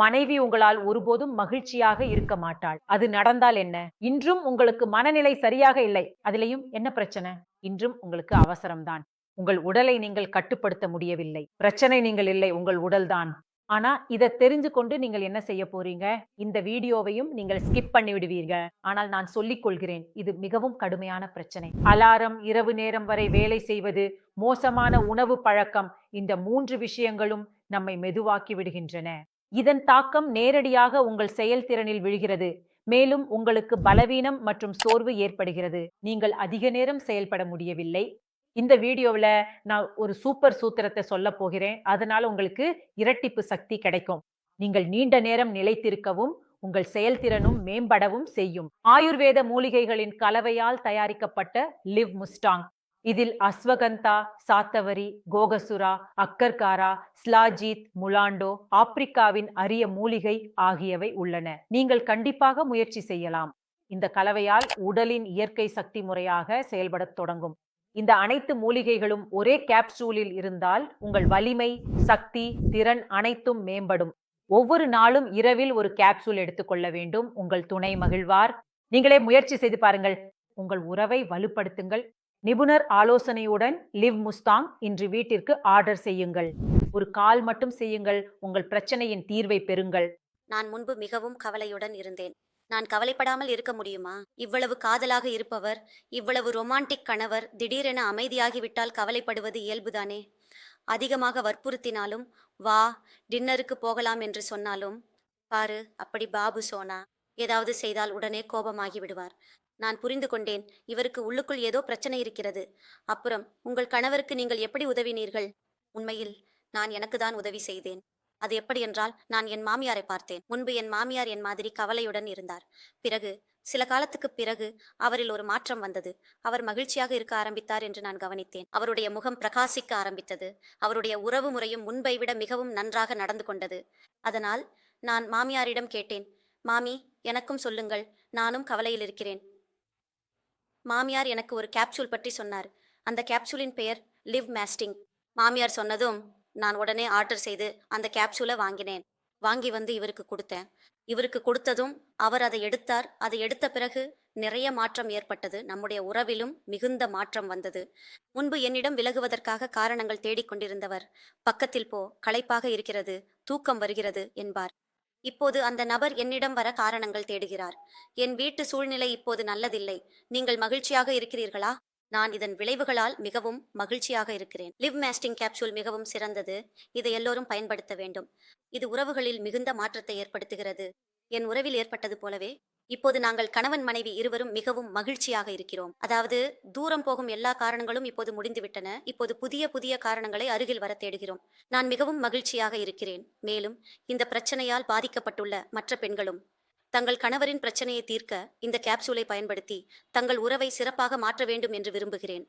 மனைவி உங்களால் ஒருபோதும் மகிழ்ச்சியாக இருக்க மாட்டாள். அது நடந்தால் என்ன? இன்றும் உங்களுக்கு மனநிலை சரியாக இல்லை. அதிலயும் என்ன பிரச்சனை? இன்றும் உங்களுக்கு அவசரம் தான். உங்கள் உடலை நீங்கள் கட்டுப்படுத்த முடியவில்லை. பிரச்சனை நீங்கள் இல்லை, உங்கள் உடல்தான். ஆனா, இத தெரிஞ்சு கொண்டு நீங்கள் என்ன செய்ய போறீங்க? இந்த வீடியோவையும் நீங்கள் ஸ்கிப் பண்ணி விடுவீங்க. ஆனால் நான் சொல்லிக் கொள்கிறேன். இது மிகவும் கடுமையான பிரச்சனை. அலாரம், இரவு நேரம் வரை வேலை செய்வது, மோசமான உணவு பழக்கம், இந்த 3 விஷயங்களும் நம்மை மெதுவாக்கி விடுகின்றன. இதன் தாக்கம் நேரடியாக உங்கள் செயல்திறனில் விழுகிறது. மேலும் உங்களுக்கு பலவீனம் மற்றும் சோர்வு ஏற்படுகிறது. நீங்கள் அதிக நேரம் செயல்பட முடியவில்லை. இந்த வீடியோவுல நான் ஒரு சூப்பர் சூத்திரத்த சொல்லப் போகிறேன். அதனால உங்களுக்கு இரட்டிப்பு சக்தி கிடைக்கும். நீங்கள் நீண்ட நேரம் நிலைத்திருக்கவும், உங்கள் செயல்திறனும் மேம்படவும் செய்யும். ஆயுர்வேத மூலிகைகளின் கலவையால் தயாரிக்கப்பட்ட லிவ் முஸ்டாங். இதில் அஸ்வகந்தா, சாத்தவரி, கோகசுரா, அக்கர்காரா, ஸ்லாஜித், முலாண்டோ, ஆப்பிரிக்காவின் அரிய மூலிகை ஆகியவை உள்ளன. நீங்கள் கண்டிப்பாக முயற்சி செய்யலாம். இந்த கலவையால் உடலின் இயற்கை சக்தி முறையாக செயல்படத் தொடங்கும். இந்த அனைத்து மூலிகைகளும் ஒரே கேப்சூலில் இருந்தால் உங்கள் வலிமை, சக்தி, திறன் அனைத்தும் மேம்படும். ஒவ்வொரு நாளும் இரவில் ஒரு கேப்சூல் எடுத்துக்கொள்ள வேண்டும். உங்கள் துணை மகிழ்வார். நீங்களே முயற்சி செய்து பாருங்கள். உங்கள் உறவை வலுப்படுத்துங்கள். நிபுணர் ஆலோசனையுடன் லிவ் முஸ்தாங் இன்று வீட்டிற்கு ஆர்டர் செய்யுங்கள். ஒரு கால் மட்டும் செய்யுங்கள். உங்கள் பிரச்சனையின் தீர்வை பெறுங்கள். நான் முன்பு மிகவும் கவலையுடன் இருந்தேன். நான் கவலைப்படாமல் இருக்க முடியுமா? இவ்வளவு காதலாக இருப்பவர், இவ்வளவு ரொமான்டிக் கணவர் திடீரென அமைதியாகிவிட்டால் கவலைப்படுவது இயல்புதானே? அதிகமாக வற்புறுத்தினாலும், வா டின்னருக்கு போகலாம் என்று சொன்னாலும், பாரு அப்படி பாபு சோனா ஏதாவது செய்தால் உடனே கோபமாகி விடுவார். நான் புரிந்து கொண்டேன், இவருக்கு உள்ளுக்குள் ஏதோ பிரச்சனை இருக்கிறது. அப்புறம் உங்கள் கணவருக்கு நீங்கள் எப்படி உதவினீர்கள்? உண்மையில் நான் எனக்கு தான் உதவி செய்தேன். அது எப்படி என்றால், நான் என் மாமியாரை பார்த்தேன். முன்பு என் மாமியார் என் மாதிரி கவலையுடன் இருந்தார். பிறகு சில காலத்துக்கு பிறகு அவரில் ஒரு மாற்றம் வந்தது. அவர் மகிழ்ச்சியாக இருக்க ஆரம்பித்தார் என்று நான் கவனித்தேன். அவருடைய முகம் பிரகாசிக்க ஆரம்பித்தது. அவருடைய உறவு முறையும் முன்பை விட மிகவும் நன்றாக நடந்து கொண்டது. அதனால் நான் மாமியாரிடம் கேட்டேன், மாமி, எனக்கும் சொல்லுங்கள், நானும் கவலையில் இருக்கிறேன். மாமியார் எனக்கு ஒரு கேப்சூல் பற்றி சொன்னார். அந்த கேப்சூலின் பெயர் லிவ் மேஸ்டிங். மாமியார் சொன்னதும் நான் உடனே ஆர்டர் செய்து அந்த கேப்சூலை வாங்கினேன். வாங்கி வந்து இவருக்கு கொடுத்தேன். இவருக்கு கொடுத்ததும் அவர் அதை எடுத்தார். அதை எடுத்த பிறகு நிறைய மாற்றம் ஏற்பட்டது. நம்முடைய உறவிலும் மிகுந்த மாற்றம் வந்தது. முன்பு என்னிடம் விலகுவதற்காக காரணங்கள் தேடிக்கொண்டிருந்தவர், பக்கத்தில் போ, களைப்பாக இருக்கிறது, தூக்கம் வருகிறது என்பார். இப்போது அந்த நபர் என்னிடம் வர காரணங்கள் தேடுகிறார். என் வீட்டு சூழ்நிலை இப்போது நல்லதில்லை. நீங்கள் மகிழ்ச்சியாக இருக்கிறீர்களா? நான் இதன் விளைவுகளால் மிகவும் மகிழ்ச்சியாக இருக்கிறேன். லிவ் மேஸ்டிங் கேப்சூல் மிகவும் சிறந்தது. இதை எல்லோரும் பயன்படுத்த வேண்டும். இது உறவுகளில் மிகுந்த மாற்றத்தை ஏற்படுத்துகிறது. என் உறவில் ஏற்பட்டது போலவே இப்போது நாங்கள் கணவன் மனைவி இருவரும் மிகவும் மகிழ்ச்சியாக இருக்கிறோம். அதாவது தூரம் போகும் எல்லா காரணங்களும் இப்போது முடிந்துவிட்டன. இப்போது புதிய புதிய காரணங்களை அருகில் வர தேடுகிறோம். நான் மிகவும் மகிழ்ச்சியாக இருக்கிறேன். மேலும் இந்த பிரச்சனையால் பாதிக்கப்பட்டுள்ள மற்ற பெண்களும் தங்கள் கணவரின் பிரச்சனையை தீர்க்க இந்த கேப்சூலை பயன்படுத்தி தங்கள் உறவை சிறப்பாக மாற்ற வேண்டும் என்று விரும்புகிறேன்.